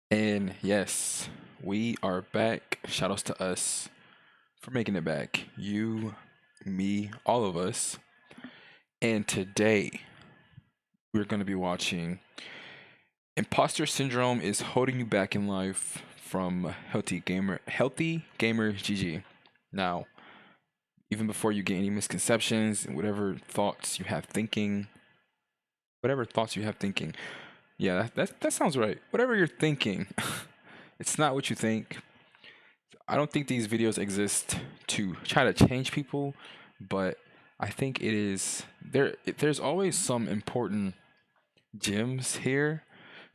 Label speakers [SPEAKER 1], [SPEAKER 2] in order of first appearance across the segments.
[SPEAKER 1] And yes, we are back. Shout outs to us for making it back. You, me, all of us. And today we're going to be watching Imposter Syndrome is Holding You Back in Life from Healthy Gamer GG. Now, even before you get any misconceptions and whatever thoughts you have thinking, yeah, that sounds right. Whatever you're thinking, it's not what you think. I don't think these videos exist to try to change people, but I think it is there's always some important gems here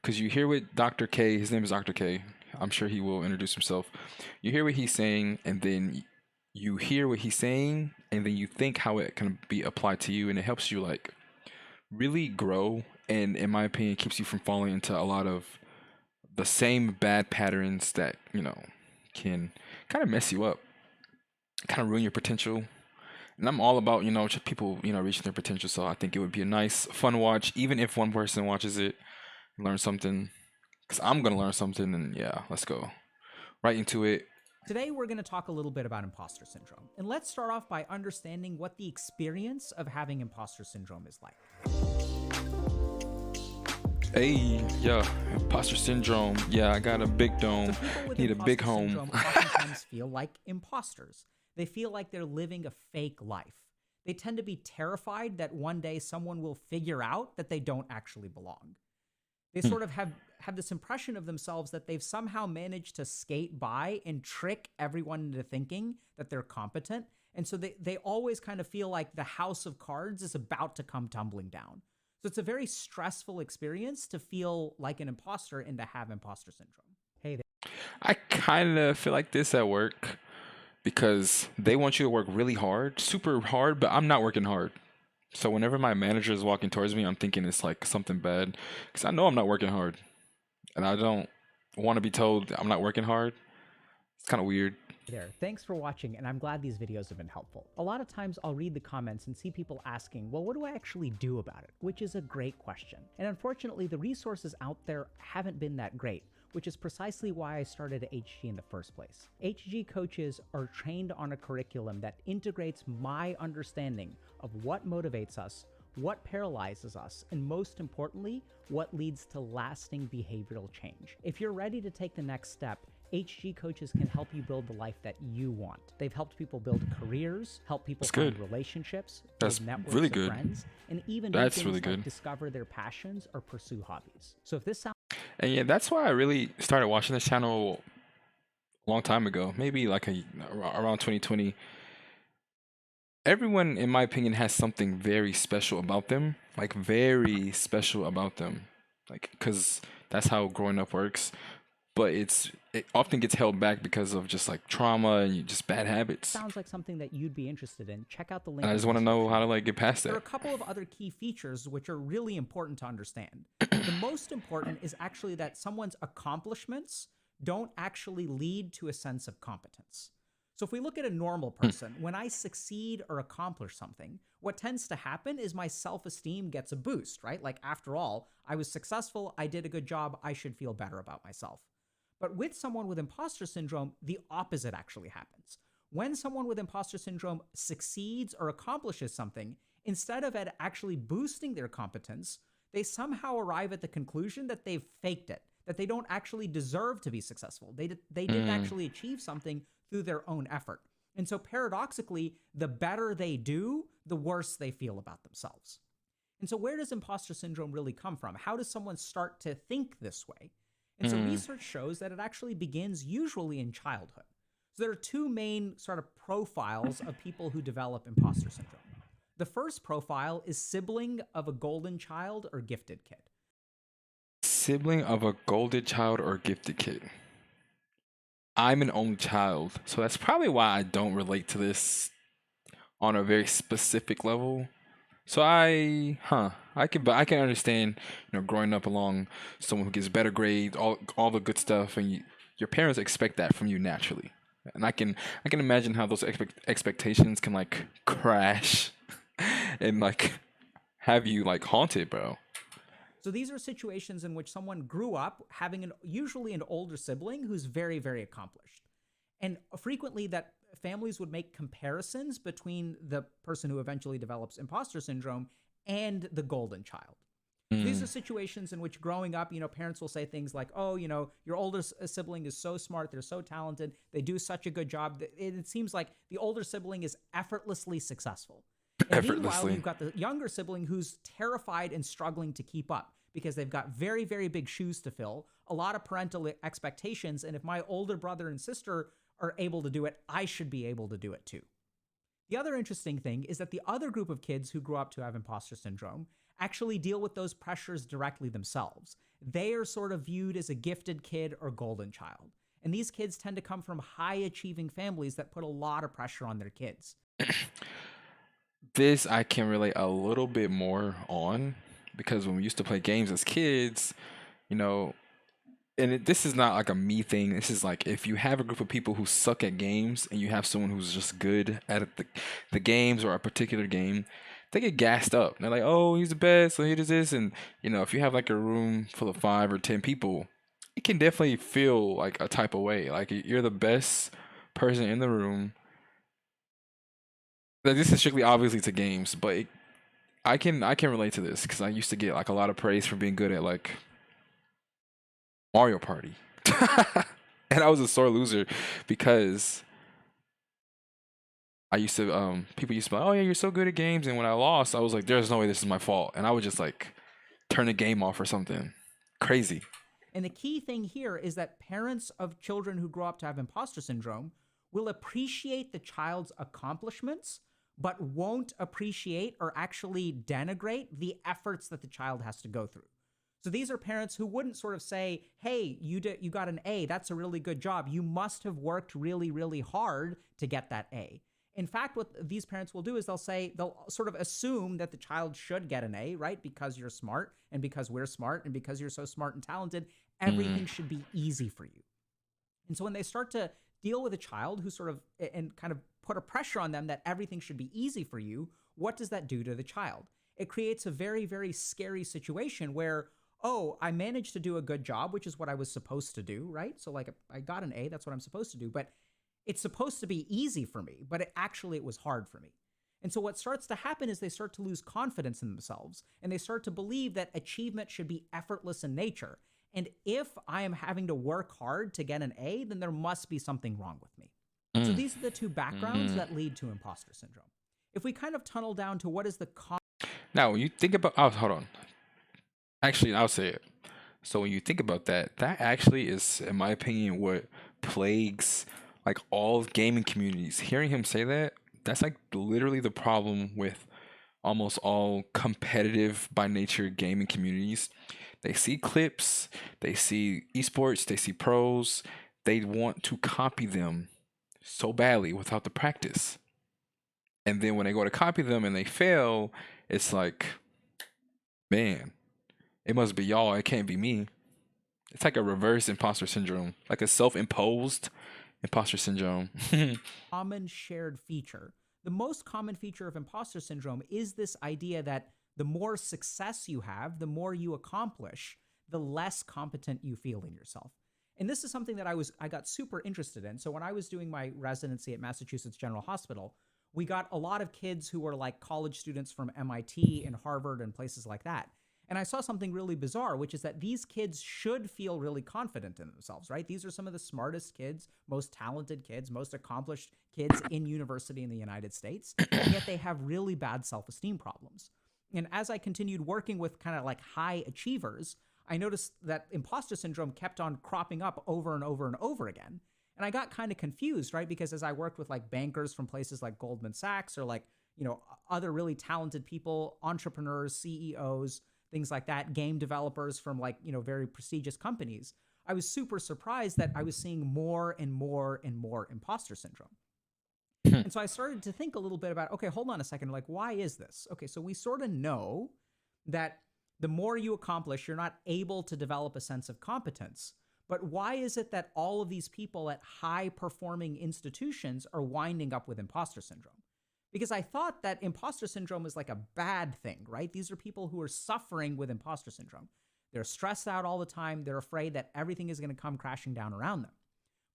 [SPEAKER 1] because you hear what Dr. K, his name is Dr. K. I'm sure he will introduce himself. You hear what he's saying, and then you hear what he's saying, and then you think how it can be applied to you, and it helps you like really grow. And in my opinion, keeps you from falling into a lot of the same bad patterns that can kind of mess you up, kind of ruin your potential. And I'm all about just people reaching their potential. So I think it would be a nice, fun watch, even if one person watches it, learn something. Cause I'm gonna learn something, and yeah, let's go right into it.
[SPEAKER 2] Today, we're going to talk a little bit about imposter syndrome. And let's start off by understanding what the experience of having imposter syndrome is like.
[SPEAKER 1] Hey, yeah, imposter syndrome. Yeah, I got a big dome.
[SPEAKER 2] So people with
[SPEAKER 1] Need a big
[SPEAKER 2] imposter
[SPEAKER 1] home.
[SPEAKER 2] syndrome oftentimes feel like imposters. They feel like they're living a fake life. They tend to be terrified that one day someone will figure out that they don't actually belong. They
[SPEAKER 1] Hmm.
[SPEAKER 2] sort of have this impression of themselves that they've somehow managed to skate by and trick everyone into thinking that they're competent. And so they always kind of feel like the house of cards is about to come tumbling down. So it's a very stressful experience to feel like an imposter and to have imposter syndrome. Hey there.
[SPEAKER 1] I kind of feel like this at work because they want you to work really hard, super hard, but I'm not working hard. So whenever my manager is walking towards me, I'm thinking it's like something bad because I know I'm not working hard, and I don't want to be told that I'm not working hard. It's kind of weird.
[SPEAKER 2] There. Thanks for watching, and I'm glad these videos have been helpful. A lot of times I'll read the comments and see people asking, well, what do I actually do about it? Which is a great question. And unfortunately, the resources out there haven't been that great, which is precisely why I started HG in the first place. HG coaches are trained on a curriculum that integrates my understanding of what motivates us, what paralyzes us, and most importantly, what leads to lasting behavioral change. If you're ready to take the next step, HG coaches can help you build the life that you want. They've helped people build careers, help people
[SPEAKER 1] That's
[SPEAKER 2] find
[SPEAKER 1] good.
[SPEAKER 2] relationships,
[SPEAKER 1] That's
[SPEAKER 2] build networks
[SPEAKER 1] really
[SPEAKER 2] of
[SPEAKER 1] good.
[SPEAKER 2] friends, and even do
[SPEAKER 1] That's
[SPEAKER 2] things
[SPEAKER 1] really
[SPEAKER 2] like
[SPEAKER 1] good.
[SPEAKER 2] discover their passions or pursue hobbies. So if this sounds
[SPEAKER 1] And yeah, that's why I really started watching this channel a long time ago, maybe like around 2020. Everyone, in my opinion, has something very special about them, like very special about them, like because that's how growing up works. But it often gets held back because of just like trauma and just bad habits.
[SPEAKER 2] like something that you'd be interested in, check out the
[SPEAKER 1] And
[SPEAKER 2] link
[SPEAKER 1] I
[SPEAKER 2] in
[SPEAKER 1] just
[SPEAKER 2] the
[SPEAKER 1] want to know
[SPEAKER 2] description
[SPEAKER 1] how to
[SPEAKER 2] below.
[SPEAKER 1] like get past
[SPEAKER 2] There are
[SPEAKER 1] that.
[SPEAKER 2] a couple of other key features which are really important to understand. The most important is actually that someone's accomplishments don't actually lead to a sense of competence. So if we look at a normal person, when I succeed or accomplish something, what tends to happen is my self-esteem gets a boost, right? Like, after all, I was successful, I did a good job, I should feel better about myself. But with someone with imposter syndrome, the opposite actually happens. When someone with imposter syndrome succeeds or accomplishes something, instead of it actually boosting their competence, they somehow arrive at the conclusion that they've faked it, that they don't actually deserve to be successful. They didn't
[SPEAKER 1] Mm,
[SPEAKER 2] actually achieve something through their own effort. And so paradoxically, the better they do, the worse they feel about themselves. And so where does imposter syndrome really come from? How does someone start to think this way? And so
[SPEAKER 1] mm.
[SPEAKER 2] research shows that it actually begins usually in childhood. So there are two main sort of profiles of people who develop imposter syndrome. The first profile is sibling of a golden child or gifted kid.
[SPEAKER 1] Sibling of a golden child or gifted kid. I'm an only child, so that's probably why I don't relate to this on a very specific level. So but I can understand, growing up along someone who gets better grades, all the good stuff, and your parents expect that from you naturally. And I can imagine how those expectations can like crash and like have you like haunted, bro.
[SPEAKER 2] So these are situations in which someone grew up having usually an older sibling who's very, very accomplished. And frequently that families would make comparisons between the person who eventually develops imposter syndrome and the golden child. So these
[SPEAKER 1] Mm.
[SPEAKER 2] are situations in which growing up, parents will say things like, oh, your older sibling is so smart. They're so talented. They do such a good job. It seems like the older sibling is effortlessly successful. And meanwhile,
[SPEAKER 1] Effortlessly.
[SPEAKER 2] you've got the younger sibling who's terrified and struggling to keep up because they've got very, very big shoes to fill, a lot of parental expectations. And if my older brother and sister are able to do it, I should be able to do it too. The other interesting thing is that the other group of kids who grew up to have imposter syndrome actually deal with those pressures directly themselves. They are sort of viewed as a gifted kid or golden child. And these kids tend to come from high achieving families that put a lot of pressure on their kids.
[SPEAKER 1] This I can relate a little bit more on because when we used to play games as kids, you know, this is not like a me thing. This is like if you have a group of people who suck at games and you have someone who's just good at the games or a particular game, they get gassed up. They're like, "Oh, he's the best. So he does this." And if you have like a room full of 5 or 10 people, it can definitely feel like a type of way. Like you're the best person in the room. Like, this is strictly obviously to games, but I can relate to this because I used to get like a lot of praise for being good at like Mario Party. And I was a sore loser because I used to people used to be like, "Oh yeah, you're so good at games," and when I lost, I was like, "There's no way this is my fault," and I would just like turn the game off or something. Crazy.
[SPEAKER 2] And the key thing here is that parents of children who grow up to have imposter syndrome will appreciate the child's accomplishments, but won't appreciate or actually denigrate the efforts that the child has to go through. So these are parents who wouldn't sort of say, "Hey, you got an A. That's a really good job. You must have worked really, really hard to get that A." In fact, what these parents will do is they'll sort of assume that the child should get an A, right? Because you're smart and because we're smart and because you're so smart and talented,
[SPEAKER 1] Mm.
[SPEAKER 2] everything should be easy for you. And so when they start to deal with a child who sort of and kind of put a pressure on them that everything should be easy for you, what does that do to the child? It creates a very, very scary situation where, oh, I managed to do a good job, which is what I was supposed to do, right? So like I got an A, that's what I'm supposed to do, but it's supposed to be easy for me, but it was hard for me. And so what starts to happen is they start to lose confidence in themselves and they start to believe that achievement should be effortless in nature. And if I am having to work hard to get an A, then there must be something wrong with me. So
[SPEAKER 1] Mm.
[SPEAKER 2] these are the two backgrounds
[SPEAKER 1] Mm.
[SPEAKER 2] that lead to imposter syndrome. If we kind of tunnel down to what is the
[SPEAKER 1] Now, when you think about, oh, hold on. Actually, I'll say it. So when you think about that, that actually is, in my opinion, what plagues like all gaming communities. Hearing him say that, that's like literally the problem with almost all competitive by nature gaming communities. They see clips, they see esports, they see pros, they want to copy them so badly without the practice. And then when they go to copy them and they fail, it's like, man, it must be y'all, it can't be me. It's like a reverse imposter syndrome, like a self-imposed imposter syndrome.
[SPEAKER 2] common shared feature. The most common feature of imposter syndrome is this idea that the more success you have, the more you accomplish, the less competent you feel in yourself. And this is something that I got super interested in. So when I was doing my residency at Massachusetts General Hospital, we got a lot of kids who were like college students from MIT and Harvard and places like that. And I saw something really bizarre, which is that these kids should feel really confident in themselves, right? These are some of the smartest kids, most talented kids, most accomplished kids in university in the United States. And yet they have really bad self esteem problems. And as I continued working with kind of like high achievers, I noticed that imposter syndrome kept on cropping up over and over and over again. And I got kind of confused, right? Because as I worked with like bankers from places like Goldman Sachs or like, other really talented people, entrepreneurs, CEOs, things like that, game developers from like, very prestigious companies, I was super surprised that I was seeing more and more and more imposter syndrome. And so I started to think a little bit about, okay, hold on a second. Like, why is this? Okay, so we sort of know that the more you accomplish, you're not able to develop a sense of competence. But why is it that all of these people at high performing institutions are winding up with imposter syndrome? Because I thought that imposter syndrome is like a bad thing, right? These are people who are suffering with imposter syndrome. They're stressed out all the time. They're afraid that everything is going to come crashing down around them.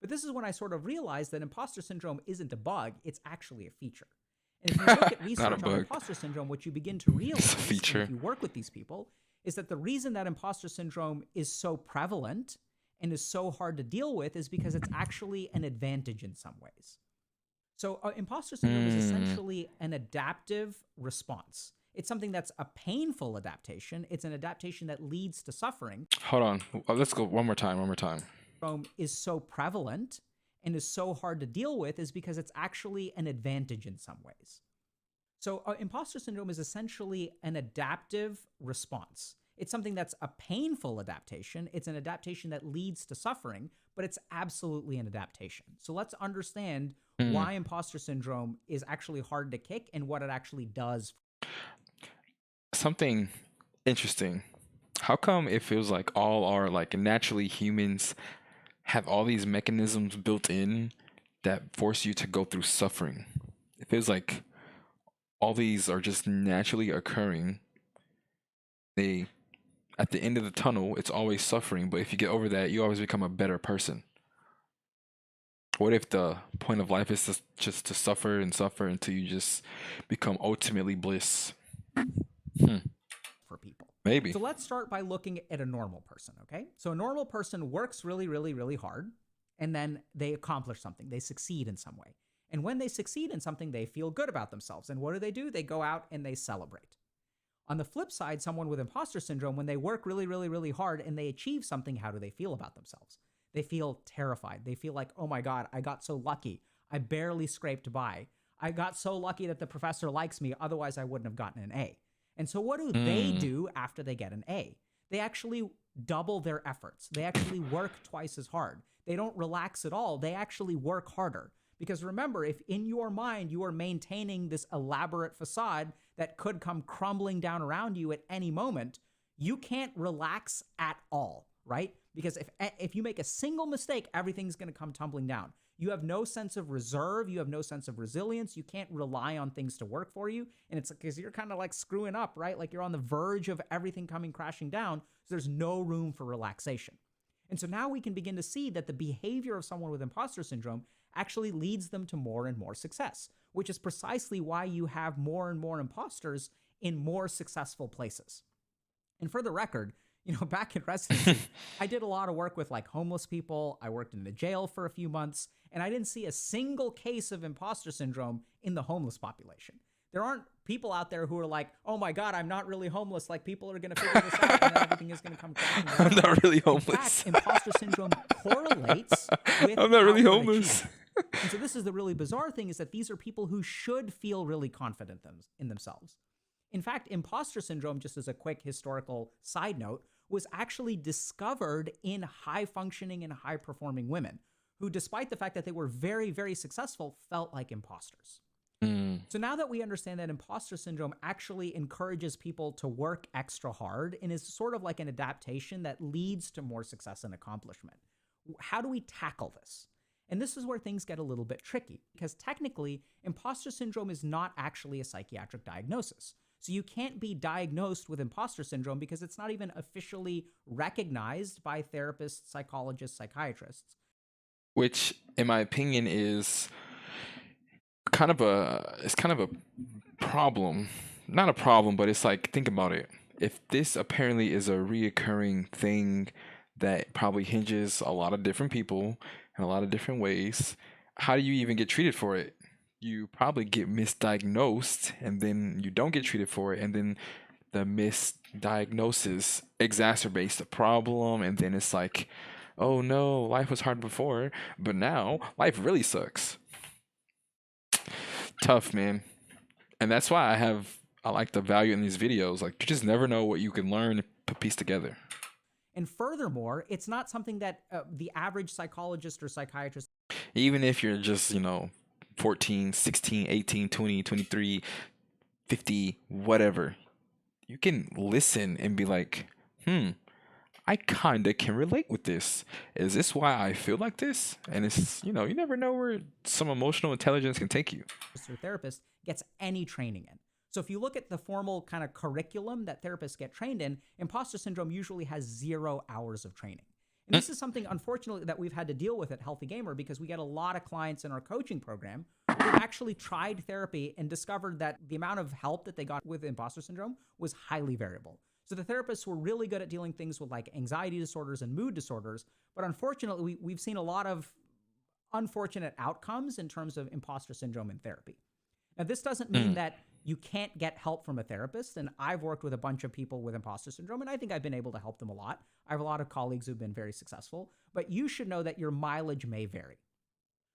[SPEAKER 2] But this is when I sort of realized that imposter syndrome isn't a bug, it's actually a feature. And if you look at
[SPEAKER 1] Not a
[SPEAKER 2] research on
[SPEAKER 1] bug.
[SPEAKER 2] imposter syndrome, what you begin to realize,
[SPEAKER 1] It's a
[SPEAKER 2] and
[SPEAKER 1] feature.
[SPEAKER 2] if you work with these people, is that the reason that imposter syndrome is so prevalent and is so hard to deal with is because it's actually an advantage in some ways. So imposter syndrome is essentially an adaptive response. It's something that's a painful adaptation. It's an adaptation that leads to suffering.
[SPEAKER 1] Hold on. Let's go one more time.
[SPEAKER 2] Is so prevalent and is so hard to deal with is because it's actually an advantage in some ways. So imposter syndrome is essentially an adaptive response. It's something that's a painful adaptation. It's an adaptation that leads to suffering, but it's absolutely an adaptation. So let's understand why imposter syndrome is actually hard to kick and what it actually does.
[SPEAKER 1] Something interesting. How come it feels like all our like naturally humans have all these mechanisms built in that force you to go through suffering? It feels like all these are just naturally occurring. They, at the end of the tunnel, it's always suffering, but if you get over that, you always become a better person. What if the point of life is just to suffer and suffer until you just become ultimately bliss?
[SPEAKER 2] For people.
[SPEAKER 1] Maybe.
[SPEAKER 2] So let's start by looking at a normal person, okay? So a normal person works really, really, really hard, and then they accomplish something. They succeed in some way. And when they succeed in something, they feel good about themselves. And what do? They go out and they celebrate. On the flip side, someone with imposter syndrome, when they work really, really, really hard and they achieve something, how do they feel about themselves? They feel terrified. They feel like, oh my God, I got so lucky. I barely scraped by. I got so lucky that the professor likes me. Otherwise, I wouldn't have gotten an A. And so what do they do after they get an A? They actually double their efforts. They actually work twice as hard. They don't relax at all. They actually work harder. Because remember, if in your mind you are maintaining this elaborate facade that could come crumbling down around you at any moment, you can't relax at all, right? Because if you make a single mistake, everything's going to come tumbling down. You have no sense of reserve. You have no sense of resilience. You can't rely on things to work for you. And it's because you're kind of like screwing up, right? Like you're on the verge of everything coming crashing down. So there's no room for relaxation. And so now we can begin to see that the behavior of someone with imposter syndrome actually leads them to more and more success, which is precisely why you have more and more imposters in more successful places. And for the record, back in residency, I did a lot of work with like homeless people. I worked in the jail for a few months, and I didn't see a single case of imposter syndrome in the homeless population. There aren't people out there who are like, oh my God, I'm not really homeless. Like people are going to figure this out and then everything is going to come crashing down.
[SPEAKER 1] I'm not really
[SPEAKER 2] In
[SPEAKER 1] homeless.
[SPEAKER 2] fact, imposter syndrome correlates with
[SPEAKER 1] I'm not really
[SPEAKER 2] outward
[SPEAKER 1] homeless.
[SPEAKER 2] achievement. And so this is the really bizarre thing, is that these are people who should feel really confident in themselves. In fact, imposter syndrome, just as a quick historical side note, was actually discovered in high-functioning and high-performing women who, despite the fact that they were very, very successful, felt like imposters. So now that we understand that imposter syndrome actually encourages people to work extra hard and is sort of like an adaptation that leads to more success and accomplishment, how do we tackle this? And this is where things get a little bit tricky, because technically, imposter syndrome is not actually a psychiatric diagnosis. So you can't be diagnosed with imposter syndrome because it's not even officially recognized by therapists, psychologists, psychiatrists.
[SPEAKER 1] Which, in my opinion, is kind of a problem. Not a problem, but it's like, think about it. If this apparently is a reoccurring thing that probably hinges a lot of different people in a lot of different ways, how do you even get treated for it? You probably get misdiagnosed, and then you don't get treated for it, and then the misdiagnosis exacerbates the problem, and then it's like, oh no, life was hard before, but now life really sucks. Tough, man. And that's why I like the value in these videos. Like, you just never know what you can learn and piece together.
[SPEAKER 2] And furthermore, it's not something that the average psychologist or psychiatrist,
[SPEAKER 1] Even if you're just, 14, 16, 18, 20, 23, 50, whatever, you can listen and be like, I kinda can relate with this. Is this why I feel like this? And it's, you never know where some emotional intelligence can take you.
[SPEAKER 2] or therapist gets any training in. So if you look at the formal kind of curriculum that therapists get trained in, imposter syndrome usually has 0 hours of training. And this is something, unfortunately, that we've had to deal with at Healthy Gamer, because we get a lot of clients in our coaching program who've actually tried therapy and discovered that the amount of help that they got with imposter syndrome was highly variable. So the therapists were really good at dealing things with like anxiety disorders and mood disorders, but unfortunately, we've seen a lot of unfortunate outcomes in terms of imposter syndrome in therapy. Now, this doesn't mean that you can't get help from a therapist. And I've worked with a bunch of people with imposter syndrome, and I think I've been able to help them a lot. I have a lot of colleagues who've been very successful, but you should know that your mileage may vary.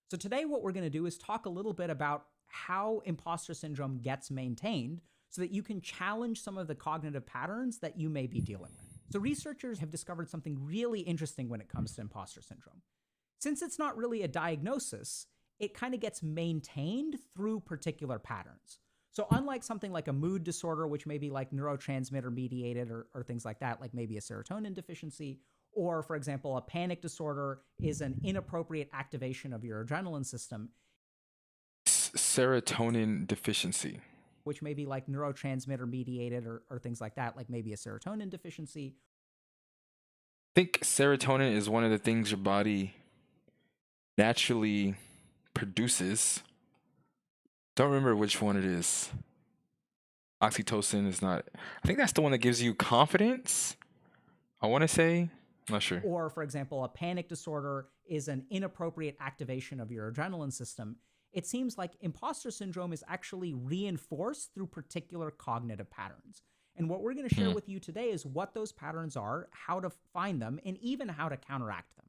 [SPEAKER 2] So today, what we're going to do is talk a little bit about how imposter syndrome gets maintained so that you can challenge some of the cognitive patterns that you may be dealing with. So researchers have discovered something really interesting when it comes to imposter syndrome. Since it's not really a diagnosis, it kind of gets maintained through particular patterns. So unlike something like a mood disorder, which may be like neurotransmitter mediated or things like that, like maybe a serotonin deficiency, or for example, a panic disorder is an inappropriate activation of your adrenaline system,
[SPEAKER 1] Serotonin deficiency.
[SPEAKER 2] which may be like neurotransmitter mediated or things like that, like maybe a serotonin deficiency.
[SPEAKER 1] I think serotonin is one of the things your body naturally produces. Don't remember which one it is. Oxytocin is not. I think that's the one that gives you confidence. I want to say. I'm not sure.
[SPEAKER 2] Or, for example, a panic disorder is an inappropriate activation of your adrenaline system. It seems like imposter syndrome is actually reinforced through particular cognitive patterns. And what we're going to share with you today is what those patterns are, how to find them, and even how to counteract them.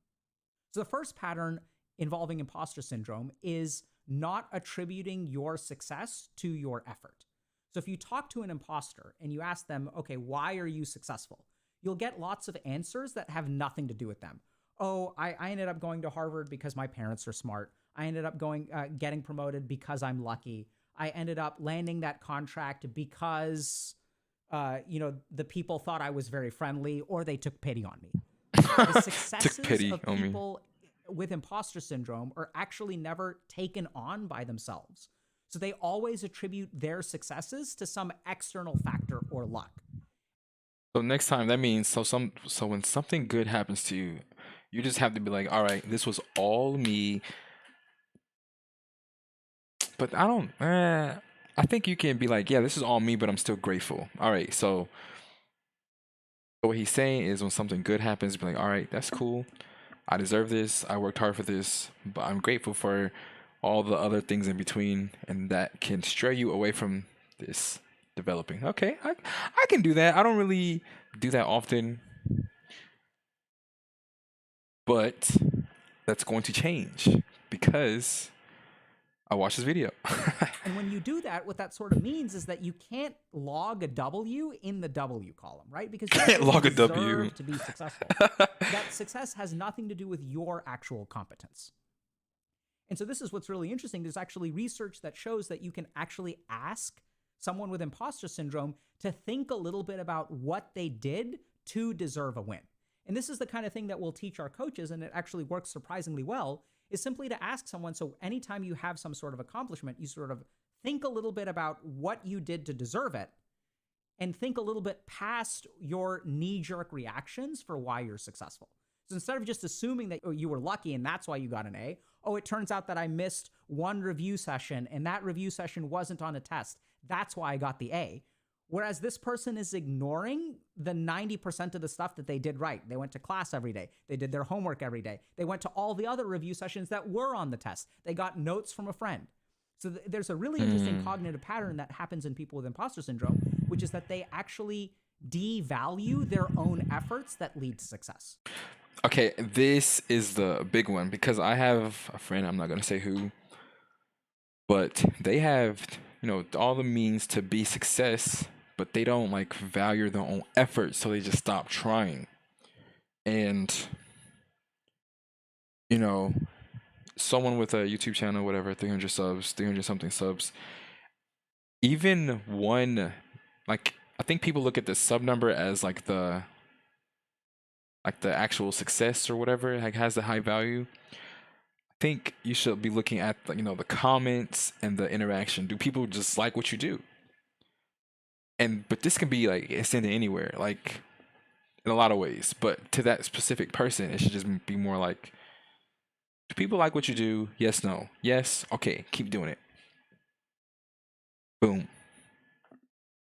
[SPEAKER 2] So the first pattern involving imposter syndrome is not attributing your success to your effort. So if you talk to an imposter and you ask them, okay, why are you successful? You'll get lots of answers that have nothing to do with them. Oh, I ended up going to Harvard because my parents are smart. I ended up getting promoted because I'm lucky. I ended up landing that contract because, the people thought I was very friendly, or they took pity on me. The successes
[SPEAKER 1] Took pity
[SPEAKER 2] of
[SPEAKER 1] on me.
[SPEAKER 2] people with imposter syndrome are actually never taken on by themselves. So they always attribute their successes to some external factor or luck.
[SPEAKER 1] So next time, that means so when something good happens to you, you just have to be like, all right, this was all me. But I don't. I think you can be like, yeah, this is all me, but I'm still grateful. All right, so what he's saying is when something good happens, be like, all right, that's cool. I deserve this. I worked hard for this, but I'm grateful for all the other things in between, and that can stray you away from this developing. Okay, I can do that. I don't really do that often, but that's going to change because I watched this video.
[SPEAKER 2] And when you do that, what that sort of means is that you can't log a W in the W column, right? Because you
[SPEAKER 1] Can't
[SPEAKER 2] really
[SPEAKER 1] log a
[SPEAKER 2] deserve
[SPEAKER 1] W.
[SPEAKER 2] to be successful. That success has nothing to do with your actual competence. And so this is what's really interesting. There's actually research that shows that you can actually ask someone with imposter syndrome to think a little bit about what they did to deserve a win. And this is the kind of thing that we'll teach our coaches, and it actually works surprisingly well, is simply to ask someone, so anytime you have some sort of accomplishment, you sort of think a little bit about what you did to deserve it, and think a little bit past your knee-jerk reactions for why you're successful. So instead of just assuming that you were lucky and that's why you got an A, oh, it turns out that I missed one review session and that review session wasn't on a test. That's why I got the A. Whereas this person is ignoring the 90% of the stuff that they did right. They went to class every day. They did their homework every day. They went to all the other review sessions that were on the test. They got notes from a friend. So there's a really interesting cognitive pattern that happens in people with imposter syndrome, which is that they actually devalue their own efforts that lead to success.
[SPEAKER 1] Okay, this is the big one because I have a friend, I'm not going to say who, but they have, all the means to be success, but they don't like value their own effort, so they just stop trying. And someone with a YouTube channel, whatever, 300 subs, 300 something subs, even one, like, I think people look at the sub number as like the actual success or whatever, like has the high value. I think you should be looking at the comments and the interaction. Do people just like what you do? but this can be like extended anywhere, like in a lot of ways. But to that specific person, it should just be more like, do people like what you do? Yes, no. Yes, okay, keep doing it. Boom.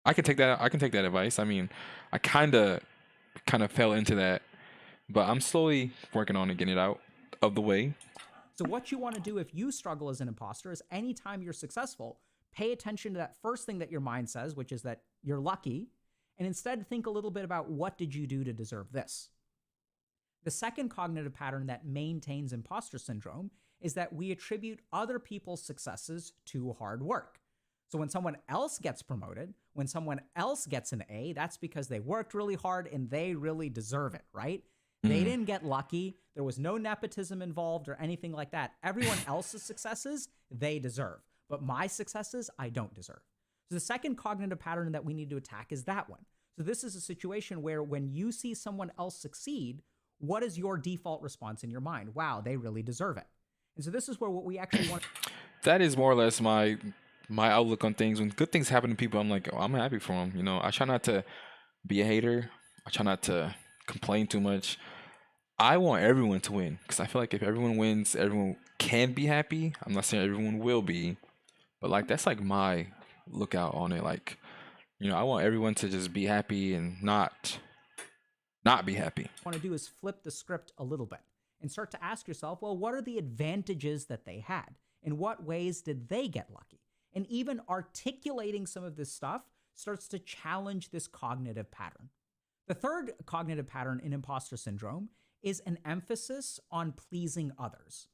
[SPEAKER 1] I can take that. I can take that advice. I mean, I kind of fell into that, but I'm slowly working on it, getting it out of the way.
[SPEAKER 2] So what you want to do if you struggle as an imposter is anytime you're successful, pay attention to that first thing that your mind says, which is that you're lucky, and instead think a little bit about what did you do to deserve this. The second cognitive pattern that maintains imposter syndrome is that we attribute other people's successes to hard work. So when someone else gets promoted, when someone else gets an A, that's because they worked really hard and they really deserve it, right? They
[SPEAKER 1] Mm.
[SPEAKER 2] didn't get lucky. There was no nepotism involved or anything like that. Everyone else's successes, they deserve. But my successes, I don't deserve. So the second cognitive pattern that we need to attack is that one. So this is a situation where when you see someone else succeed, what is your default response in your mind? Wow, they really deserve it. And so this is where what we actually want.
[SPEAKER 1] That is more or less my outlook on things. When good things happen to people, I'm like, oh, I'm happy for them. You know, I try not to be a hater. I try not to complain too much. I want everyone to win because I feel like if everyone wins, everyone can be happy. I'm not saying everyone will be, but like that's like my lookout on it. Like, you know, I want everyone to just be happy and not be happy.
[SPEAKER 2] Want to do is flip the script a little bit and start to ask yourself, well, what are the advantages that they had? In what ways did they get lucky? And even articulating some of this stuff starts to challenge this cognitive pattern. The third cognitive pattern in imposter syndrome is an emphasis on pleasing others.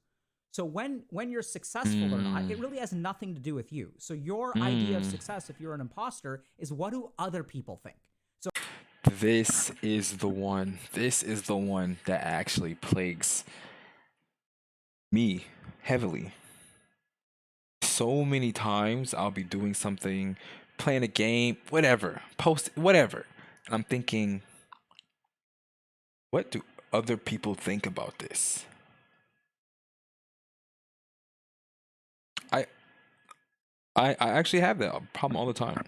[SPEAKER 2] So when you're successful or not, it
[SPEAKER 1] Mm,
[SPEAKER 2] really has nothing to do with you. So your idea of
[SPEAKER 1] mm.
[SPEAKER 2] success, if you're an imposter, is what do other people think? So
[SPEAKER 1] This is the one. This is the one that actually plagues me heavily. So many times I'll be doing something, playing a game, whatever, post, whatever. And I'm thinking, what do other people think about this? I I actually have that problem all the time.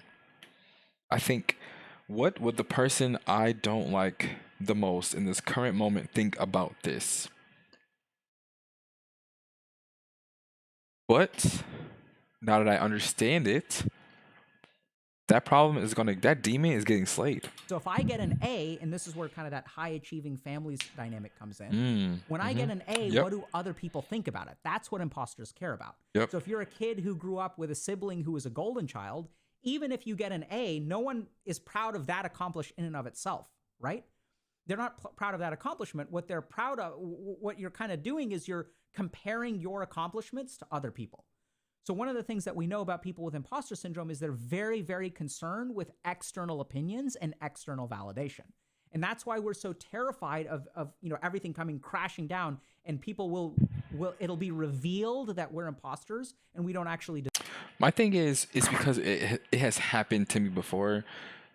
[SPEAKER 1] I think, what would the person I don't like the most in this current moment think about this? But now that I understand it, that demon is getting slayed.
[SPEAKER 2] So if I get an A, and this is where kind of that high achieving families dynamic comes in,
[SPEAKER 1] Mm,
[SPEAKER 2] when I
[SPEAKER 1] mm-hmm.
[SPEAKER 2] get an A,
[SPEAKER 1] Yep,
[SPEAKER 2] what do other people think about it? That's what imposters care about.
[SPEAKER 1] yep.
[SPEAKER 2] So if you're a kid who grew up with a sibling who was a golden child, even if you get an A, no one is proud of that accomplishment in and of itself, right? They're not proud of that accomplishment. What they're proud of, what you're kind of doing is you're comparing your accomplishments to other people. So one of the things that we know about people with imposter syndrome is they're very, very concerned with external opinions and external validation. And that's why we're so terrified of everything coming crashing down and people will it'll be revealed that we're imposters and we don't actually
[SPEAKER 1] My thing is, it's because it has happened to me before.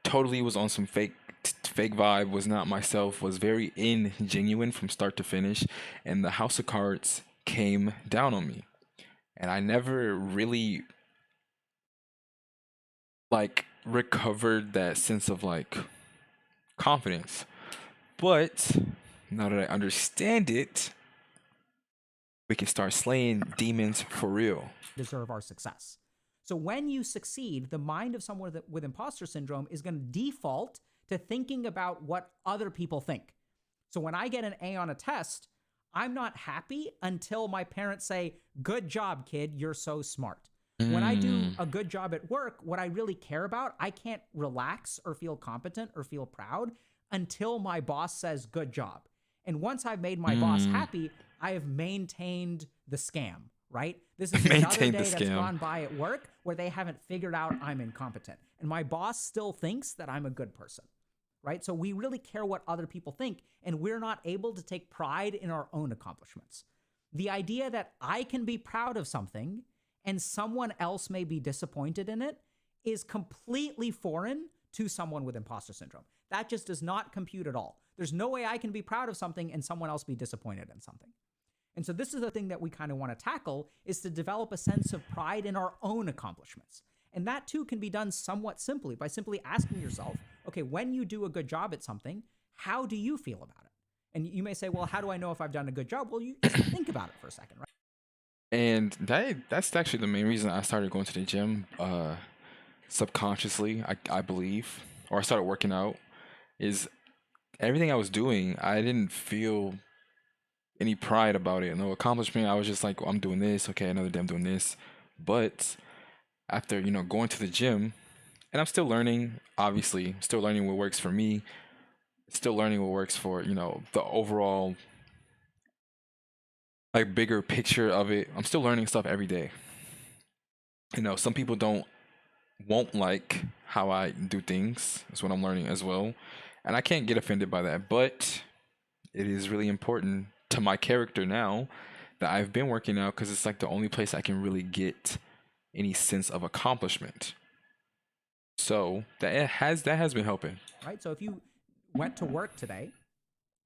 [SPEAKER 1] Totally was on some fake vibe. Was not myself. Was very ingenuine from start to finish, and the House of Cards came down on me, and I never really like recovered that sense of like confidence. But now that I understand it, we can start slaying demons for real.
[SPEAKER 2] deserve our success. So when you succeed, the mind of someone with imposter syndrome is going to default to thinking about what other people think. So when I get an A on a test, I'm not happy until my parents say, "Good job, kid, you're so smart." When I do
[SPEAKER 1] Mm,
[SPEAKER 2] a good job at work, what I really care about, I can't relax or feel competent or feel proud until my boss says, "Good job." And once I've made my boss
[SPEAKER 1] mm.
[SPEAKER 2] happy, I have maintained the scam, right? This is another
[SPEAKER 1] Maintain the
[SPEAKER 2] day that's
[SPEAKER 1] scam.
[SPEAKER 2] gone by at work where they haven't figured out I'm incompetent. And my boss still thinks that I'm a good person, right? So we really care what other people think, and we're not able to take pride in our own accomplishments. The idea that I can be proud of something and someone else may be disappointed in it is completely foreign to someone with imposter syndrome. That just does not compute at all. There's no way I can be proud of something and someone else be disappointed in something. And so this is the thing that we kind of want to tackle is to develop a sense of pride in our own accomplishments. And that too can be done somewhat simply by simply asking yourself, okay, when you do a good job at something, how do you feel about it? And you may say, well, how do I know if I've done a good job? Well, you just think about it for a second, right?
[SPEAKER 1] And that's actually the main reason I started going to the gym, subconsciously, I believe, or I started working out, is everything I was doing, I didn't feel any pride about it, no accomplishment. I was just like, I'm doing this, okay, another day I'm doing this. But after, going to the gym, and I'm still learning, obviously, still learning what works for me, still learning what works for, the overall like bigger picture of it. I'm still learning stuff every day. Some people won't like how I do things. That's what I'm learning as well. And I can't get offended by that, but it is really important to my character now that I've been working out, because it's like the only place I can really get any sense of accomplishment. So that has been helping.
[SPEAKER 2] Right? So if you went to work today,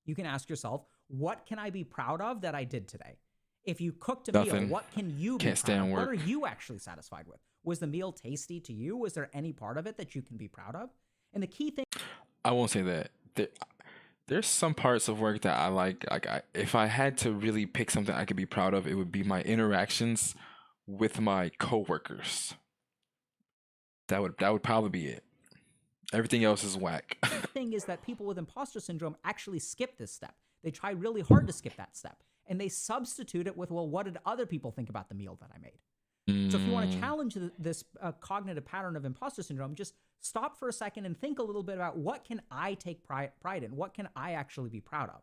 [SPEAKER 2] you can ask yourself, what can I be proud of that I did today? If you cooked a meal,
[SPEAKER 1] Nothing.
[SPEAKER 2] what can you be
[SPEAKER 1] Can't
[SPEAKER 2] proud of?
[SPEAKER 1] stand
[SPEAKER 2] What
[SPEAKER 1] work.
[SPEAKER 2] are you actually satisfied with? Was the meal tasty to you? Was there any part of it that you can be proud of? And the key thing
[SPEAKER 1] I won't say that. There's some parts of work that I like. If I had to really pick something I could be proud of, it would be my interactions with my coworkers. That would probably be it. Everything else is whack.
[SPEAKER 2] is that people with imposter syndrome actually skip this step. They try really hard to skip that step. And they substitute it with, well, what did other people think about the meal that I made? So if you want to challenge this cognitive pattern of imposter syndrome, just stop for a second and think a little bit about, what can I take pride in? What can I actually be proud of?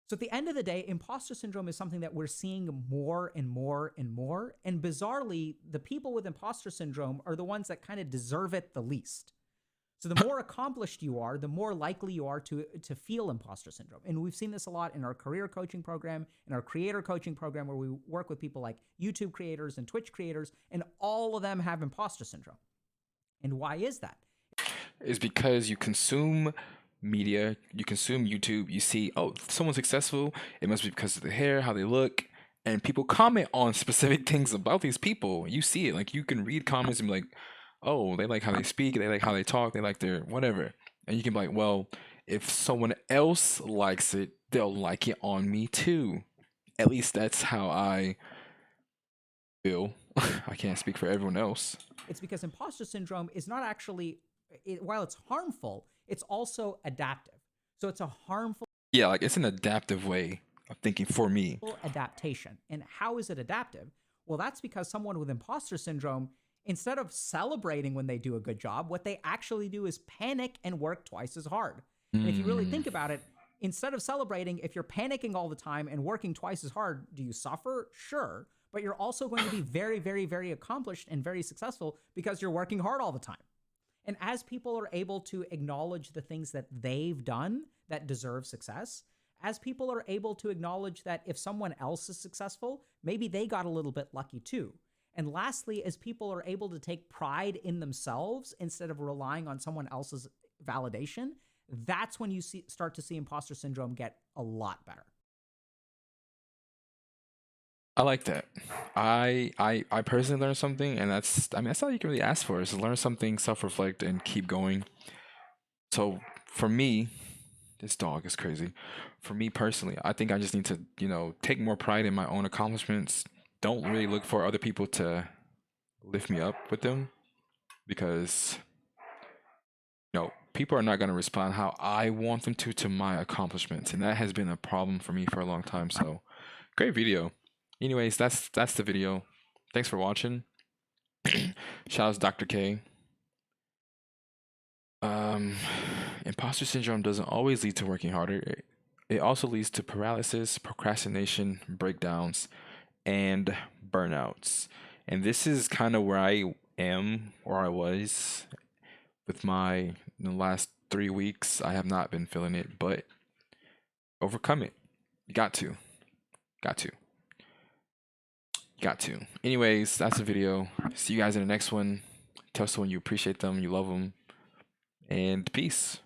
[SPEAKER 2] So at the end of the day, imposter syndrome is something that we're seeing more and more and more. And bizarrely, the people with imposter syndrome are the ones that kind of deserve it the least. So the more accomplished you are, the more likely you are to feel imposter syndrome. And we've seen this a lot in our career coaching program, in our creator coaching program, where we work with people like YouTube creators and Twitch creators, and all of them have imposter syndrome. And why is that?
[SPEAKER 1] Is because you consume media, you consume YouTube, you see, oh, someone's successful, it must be because of the hair, how they look, and people comment on specific things about these people. You see it, like you can read comments and be like, oh, they like how they speak, they like how they talk, they like their whatever. And you can be like, well, if someone else likes it, they'll like it on me too. At least that's how I feel. I can't speak for everyone else.
[SPEAKER 2] It's because imposter syndrome is not actually, while it's harmful, it's also adaptive. So it's a harmful
[SPEAKER 1] Yeah, like it's an adaptive way of thinking for me.
[SPEAKER 2] adaptation. And how is it adaptive? Well, that's because someone with imposter syndrome, instead of celebrating when they do a good job, what they actually do is panic and work twice as hard. And if you really think about it, instead of celebrating, if you're panicking all the time and working twice as hard, do you suffer? Sure. But you're also going to be very, very, very accomplished and very successful because you're working hard all the time. And as people are able to acknowledge the things that they've done that deserve success, as people are able to acknowledge that if someone else is successful, maybe they got a little bit lucky too. And lastly, as people are able to take pride in themselves instead of relying on someone else's validation, that's when you start to see imposter syndrome get a lot better.
[SPEAKER 1] I like that. I personally learned something, and that's all you can really ask for, is to learn something, self-reflect, and keep going. So for me, this dog is crazy. For me personally, I think I just need to, take more pride in my own accomplishments. Don't really look for other people to lift me up with them, because people are not going to respond how I want them to my accomplishments, and that has been a problem for me for a long time. So, great video. Anyways, that's the video. Thanks for watching. Shout out to Dr. K. Imposter syndrome doesn't always lead to working harder. It also leads to paralysis, procrastination, breakdowns, and burnouts. And this is kind of where I am, or I was, with in the last 3 weeks. I have not been feeling it, but overcome it. You got to. Got to. Got to. Anyways, that's the video. See you guys in the next one. Tell someone you appreciate them, you love them, and peace.